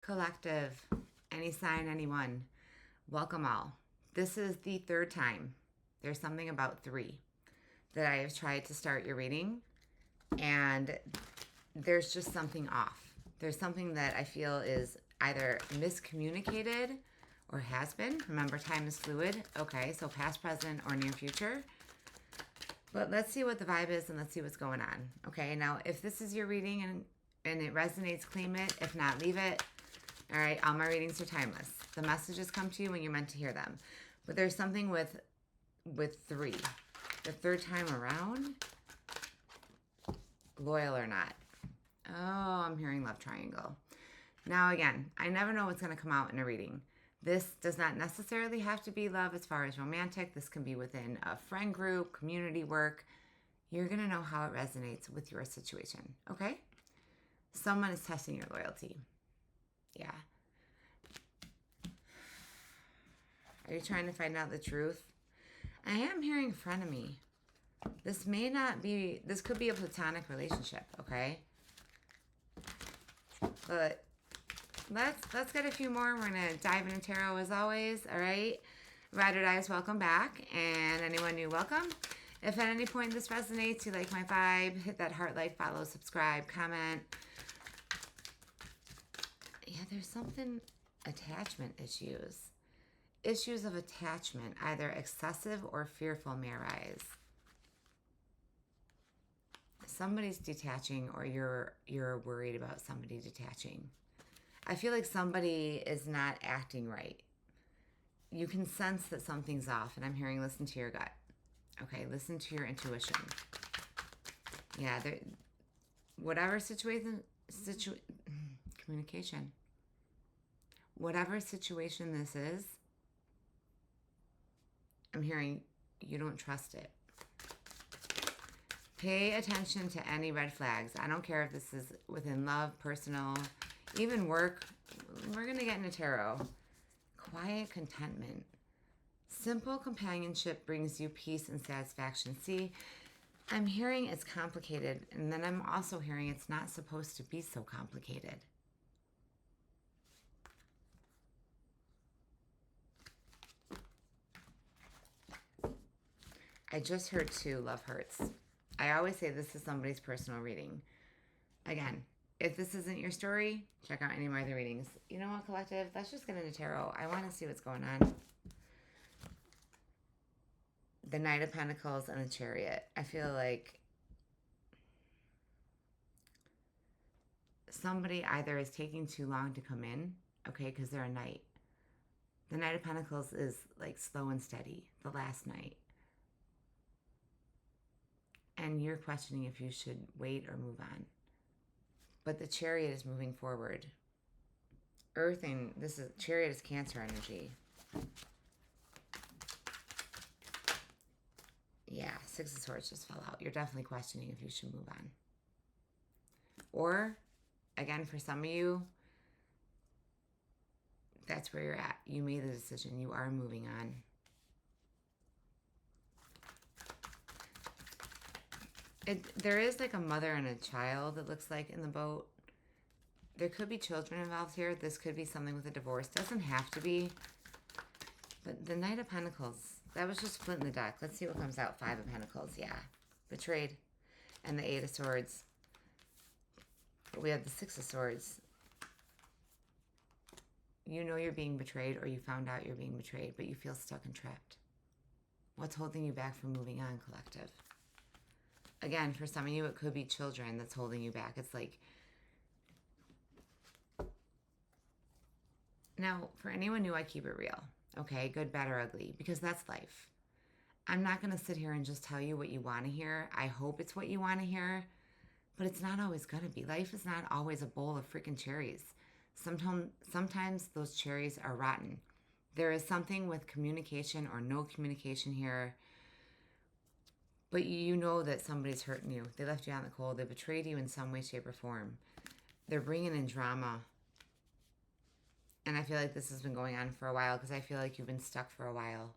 Collective, any sign, anyone, welcome all. This is the third time. There's something about 3 that I have tried to start your reading, and there's just something off. There's something that I feel is either miscommunicated or has been. Remember, time is fluid. Okay, so past, present, or near future. But let's see what the vibe is and let's see what's going on. Okay, now if this is your reading and it resonates, claim it. If not, leave it. All right, all my readings are timeless. The messages come to you when you're meant to hear them. But there's something with 3. The third time around, loyal or not. Oh, I'm hearing love triangle. Now again, I never know what's going to come out in a reading. This does not necessarily have to be love as far as romantic. This can be within a friend group, community work. You're going to know how it resonates with your situation, okay? Someone is testing your loyalty. Yeah. Are you trying to find out the truth? I am hearing frenemy. This could be a platonic relationship, okay? But let's get a few more. We're going to dive into tarot as always, all right? Ride or Dies, welcome back. And anyone new, welcome. If at any point this resonates, you like my vibe, hit that heart, like, follow, subscribe, comment. Yeah, there's something, attachment issues. Issues of attachment, either excessive or fearful, may arise. Somebody's detaching, or you're worried about somebody detaching. I feel like somebody is not acting right. You can sense that something's off, and I'm hearing listen to your gut. Okay, listen to your intuition. Yeah, whatever communication. Whatever situation this is, I'm hearing you don't trust it. Pay attention to any red flags. I don't care if this is within love, personal, even work. We're going to get into tarot. Quiet contentment. Simple companionship brings you peace and satisfaction. See, I'm hearing it's complicated, and then I'm also hearing it's not supposed to be so complicated. I just heard 2, love hurts. I always say this is somebody's personal reading. Again, if this isn't your story, check out any of my other readings. You know what, collective? Let's just get into tarot. I want to see what's going on. The Knight of Pentacles and the Chariot. I feel like somebody either is taking too long to come in, okay, because they're a knight. The Knight of Pentacles is like slow and steady, the last knight. And you're questioning if you should wait or move on. But the Chariot is moving forward. Chariot is Cancer energy. Yeah, 6 of Swords just fell out. You're definitely questioning if you should move on. Or, again, for some of you, that's where you're at. You made the decision. You are moving on. There is like a mother and a child, it looks like, in the boat. There could be children involved here. This could be something with a divorce. Doesn't have to be. But the Knight of Pentacles, that was just flint in the deck. Let's see what comes out. 5 of Pentacles, yeah. Betrayed. And the 8 of Swords. But we have the 6 of Swords. You know you're being betrayed, or you found out you're being betrayed, but you feel stuck and trapped. What's holding you back from moving on, collective? Again, for some of you, it could be children that's holding you back. It's like, now, for anyone new, I keep it real. Okay, good, bad, or ugly, because that's life. I'm not going to sit here and just tell you what you want to hear. I hope it's what you want to hear, but it's not always going to be. Life is not always a bowl of freaking cherries. Sometimes those cherries are rotten. There is something with communication or no communication here. But you know that somebody's hurting you. They left you out in the cold. They betrayed you in some way, shape, or form. They're bringing in drama. And I feel like this has been going on for a while because I feel like you've been stuck for a while.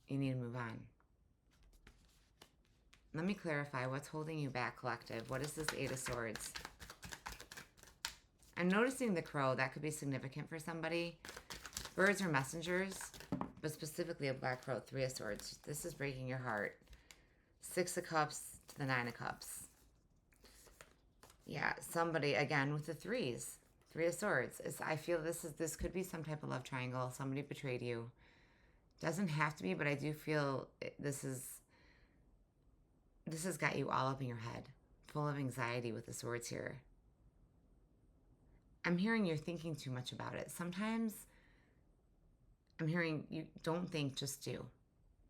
You need to move on. Let me clarify what's holding you back, collective. What is this 8 of Swords? I'm noticing the crow. That could be significant for somebody. Birds are messengers, but specifically a black crow. 3 of Swords. This is breaking your heart. 6 of Cups to the 9 of Cups. Yeah, somebody, again, with the 3s. 3 of Swords. I feel this could be some type of love triangle. Somebody betrayed you. Doesn't have to be, but I do feel this has got you all up in your head. Full of anxiety with the Swords here. I'm hearing you're thinking too much about it. Sometimes I'm hearing you don't think, just do.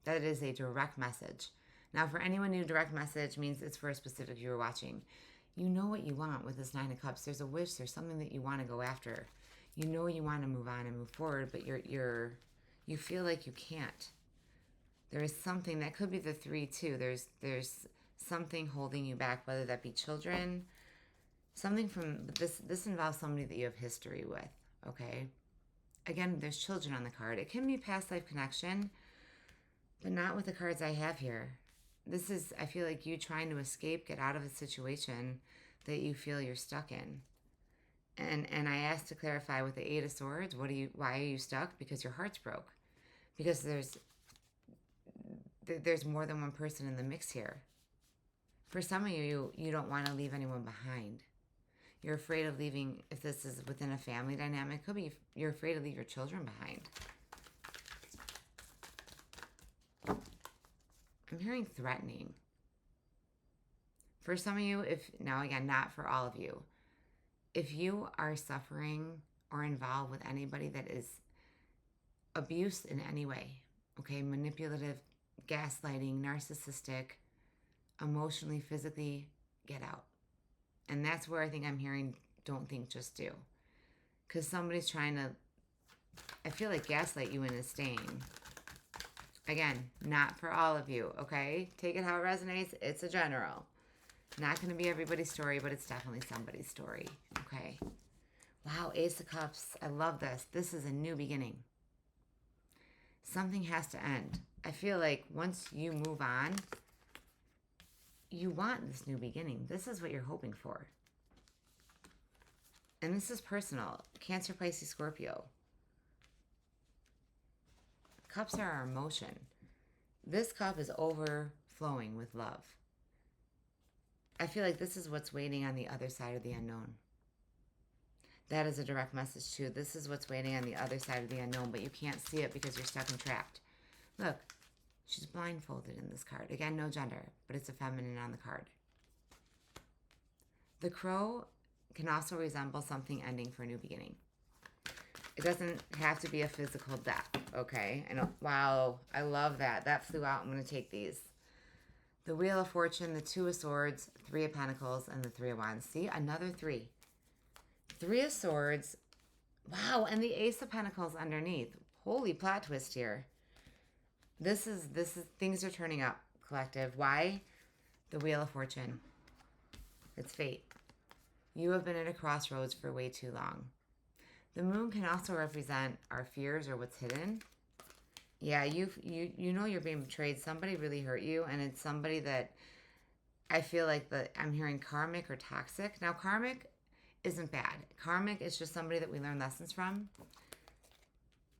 That is a direct message. Now, for anyone new, direct message means it's for a specific viewer watching. You know what you want with this 9 of Cups. There's a wish. There's something that you want to go after. You know you want to move on and move forward, but you feel like you can't. There is something that could be the 3 too. There's something holding you back, whether that be children, something from this involves somebody that you have history with. Okay. Again, there's children on the card. It can be past life connection, but not with the cards I have here. This is, I feel like you trying to escape, get out of a situation that you feel you're stuck in. And I asked to clarify with the 8 of Swords, why are you stuck? Because your heart's broke. Because there's more than one person in the mix here. For some of you, you don't want to leave anyone behind. You're afraid of leaving, if this is within a family dynamic, could be you're afraid to leave your children behind. I'm hearing threatening. For some of you, now again, not for all of you. If you are suffering or involved with anybody that is abused in any way, okay, manipulative, gaslighting, narcissistic, emotionally, physically, get out. And that's where I think I'm hearing don't think, just do. Because somebody's trying to, I feel like, gaslight you into staying. Again, not for all of you, okay? Take it how it resonates. It's a general. Not going to be everybody's story, but it's definitely somebody's story, okay? Wow, Ace of Cups. I love this. This is a new beginning. Something has to end. I feel like once you move on, you want this new beginning. This is what you're hoping for. And this is personal. Cancer, Pisces, Scorpio. Cups are our emotion. This cup is overflowing with love. I feel like this is what's waiting on the other side of the unknown. That is a direct message too. This is what's waiting on the other side of the unknown, but you can't see it because you're stuck and trapped. Look, she's blindfolded in this card. Again, no gender, but it's a feminine on the card. The crow can also resemble something ending for a new beginning. It doesn't have to be a physical death, okay? I know, wow, I love that. That flew out. I'm going to take these. The Wheel of Fortune, the 2 of Swords, 3 of Pentacles, and the 3 of Wands. See, another 3. 3 of Swords. Wow, and the Ace of Pentacles underneath. Holy plot twist here. This is things are turning up, collective. Why? The Wheel of Fortune. It's fate. You have been at a crossroads for way too long. The moon can also represent our fears or what's hidden. Yeah, you know you're being betrayed. Somebody really hurt you, and it's somebody that I feel like I'm hearing karmic or toxic. Now, karmic isn't bad. Karmic is just somebody that we learn lessons from.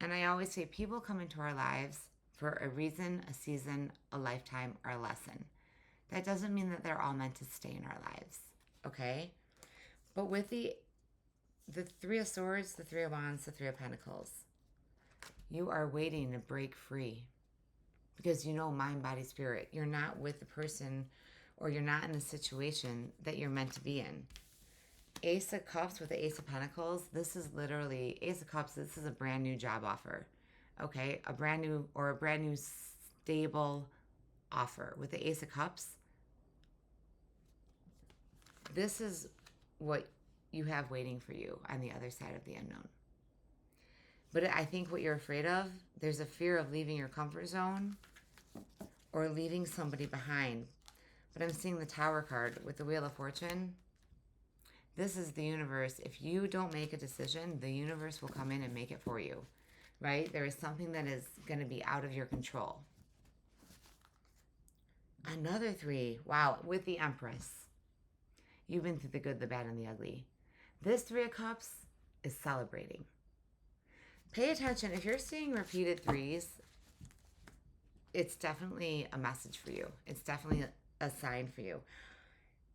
And I always say people come into our lives for a reason, a season, a lifetime, or a lesson. That doesn't mean that they're all meant to stay in our lives, okay? But with the 3 of Swords, the 3 of Wands, the 3 of Pentacles, you are waiting to break free because you know mind, body, spirit. You're not with the person or you're not in the situation that you're meant to be in. Ace of Cups with the Ace of Pentacles, this is literally, Ace of Cups, this is a brand new job offer, okay? A brand new stable offer. With the Ace of Cups, this is what you have waiting for you on the other side of the unknown. But I think what you're afraid of, there's a fear of leaving your comfort zone or leaving somebody behind. But I'm seeing the Tower card with the Wheel of Fortune. This is the universe. If you don't make a decision, the universe will come in and make it for you, right? There is something that is going to be out of your control. Another 3. Wow, with the Empress. You've been through the good, the bad, and the ugly. This Three of Cups is celebrating. Pay attention. If you're seeing repeated threes, it's definitely a message for you. It's definitely a sign for you.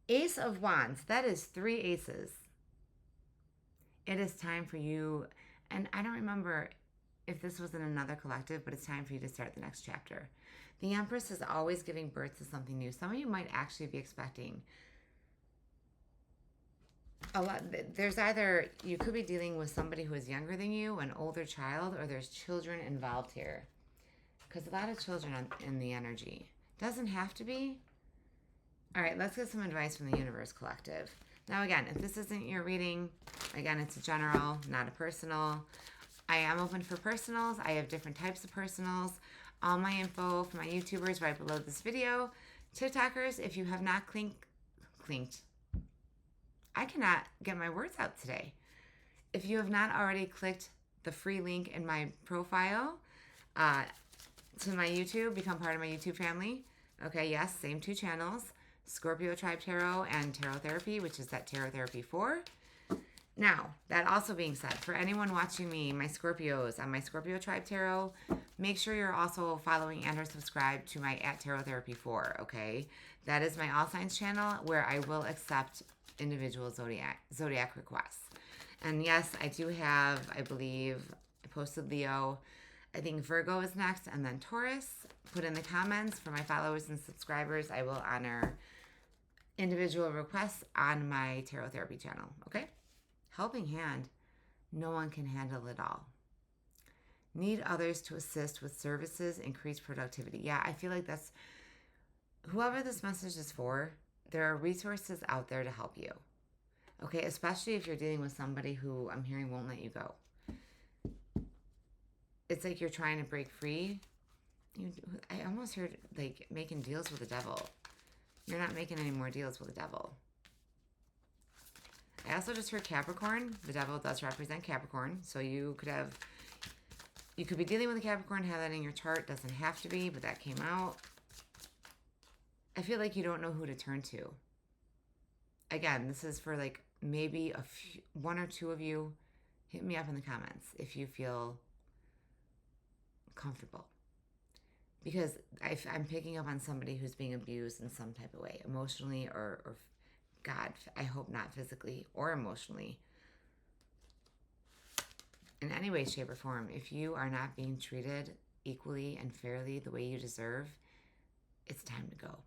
Ace of Wands, that is 3 aces. It is time for you, and I don't remember if this was in another collective, but it's time for you to start the next chapter. The Empress is always giving birth to something new. Some of you might actually be expecting a lot. There's either, you could be dealing with somebody who is younger than you, an older child, or there's children involved here. Because a lot of children in the energy. Doesn't have to be. All right, let's get some advice from the Universe Collective. Now, again, if this isn't your reading, again, it's a general, not a personal. I am open for personals. I have different types of personals. All my info for my YouTubers right below this video. TikTokers, if you have not clinked. I cannot get my words out today. If you have not already clicked the free link in my profile to my YouTube, become part of my YouTube family. Okay, yes, same 2 channels. Scorpio Tribe Tarot and Tarot Therapy, which is that Tarot Therapy 4. Now, that also being said, for anyone watching me, my Scorpios on my Scorpio Tribe Tarot, make sure you're also following and or subscribed to my Tarot Therapy 4, okay? That is my All Signs channel where I will accept individual zodiac requests. And yes, I do have, I believe, I posted Leo. I think Virgo is next, and then Taurus. Put in the comments for my followers and subscribers. I will honor individual requests on my Tarot Therapy channel, okay? Helping hand, no one can handle it all. Need others to assist with services, increase productivity. Yeah, I feel like that's, whoever this message is for, there are resources out there to help you, okay? Especially if you're dealing with somebody who I'm hearing won't let you go. It's like you're trying to break free. I almost heard like making deals with the devil. You're not making any more deals with the devil. I also just heard Capricorn. The devil does represent Capricorn. So you could be dealing with a Capricorn, have that in your chart. Doesn't have to be, but that came out. I feel like you don't know who to turn to. Again, this is for like maybe one or two of you. Hit me up in the comments if you feel comfortable. Because I'm picking up on somebody who's being abused in some type of way, emotionally or God, I hope not physically or emotionally. In any way, shape, or form, if you are not being treated equally and fairly the way you deserve, it's time to go.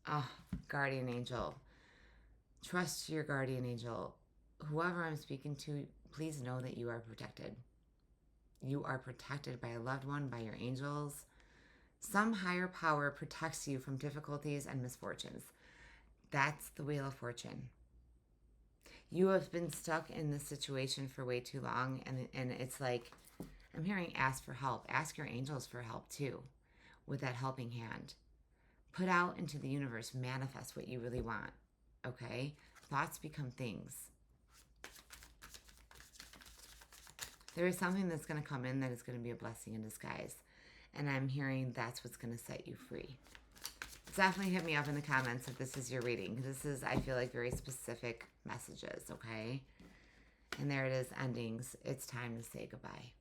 Oh, guardian angel. Trust your guardian angel. Whoever I'm speaking to, please know that you are protected. You are protected by a loved one, by your angels. Some higher power protects you from difficulties and misfortunes. That's the Wheel of Fortune. You have been stuck in this situation for way too long, and it's like, I'm hearing ask for help. Ask your angels for help too, with that helping hand. Put out into the universe, manifest what you really want, okay? Thoughts become things. There is something that's going to come in that is going to be a blessing in disguise. And I'm hearing that's what's going to set you free. Definitely hit me up in the comments if this is your reading. This is, I feel like, very specific messages, okay? And there it is, endings. It's time to say goodbye.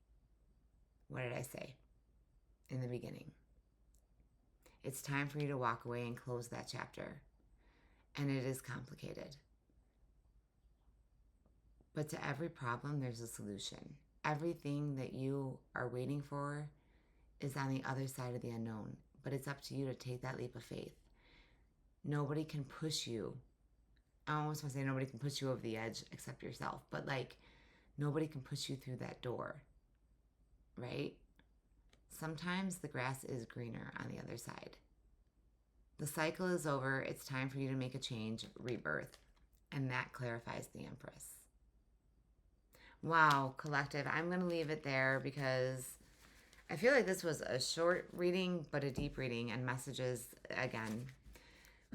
What did I say in the beginning? It's time for you to walk away and close that chapter. And it is complicated. But to every problem, there's a solution. Everything that you are waiting for is on the other side of the unknown. But it's up to you to take that leap of faith. Nobody can push you. I almost want to say nobody can push you over the edge except yourself. But like, nobody can push you through that door. Right? Sometimes the grass is greener on the other side. The cycle is over. It's time for you to make a change, rebirth. And that clarifies the Empress. Wow, collective. I'm going to leave it there because I feel like this was a short reading, but a deep reading, and messages, again,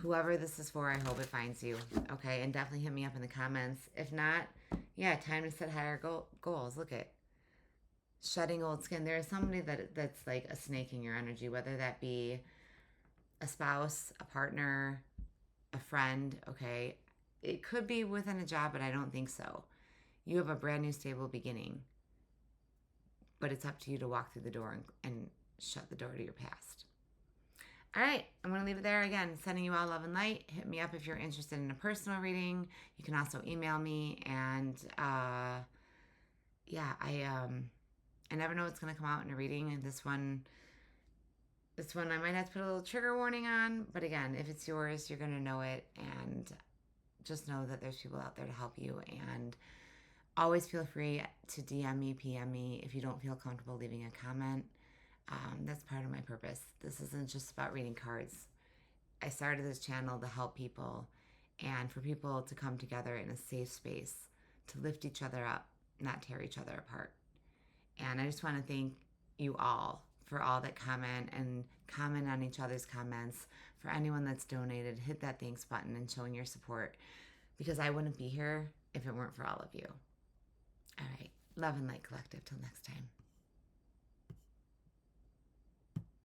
whoever this is for, I hope it finds you, okay? And definitely hit me up in the comments. If not, yeah, time to set higher goals. Look at shedding old skin. There is somebody that's like a snake in your energy, whether that be a spouse, a partner, a friend, okay? it could be within a job, but I don't think so. You have a brand new stable beginning, but it's up to you to walk through the door and shut the door to your past. All right, I'm going to leave it there. Again, sending you all love and light. Hit me up if you're interested in a personal reading. You can also email me. And yeah, I never know what's going to come out in a reading. And this one I might have to put a little trigger warning on. But again, if it's yours, you're going to know it. And just know that there's people out there to help you. And always feel free to DM me, PM me if you don't feel comfortable leaving a comment. That's part of my purpose. This isn't just about reading cards. I started this channel to help people and for people to come together in a safe space to lift each other up, not tear each other apart. And I just want to thank you all for all that comment on each other's comments. For anyone that's donated, hit that thanks button and showing your support, because I wouldn't be here if it weren't for all of you. All right. Love and light collective. Till next time.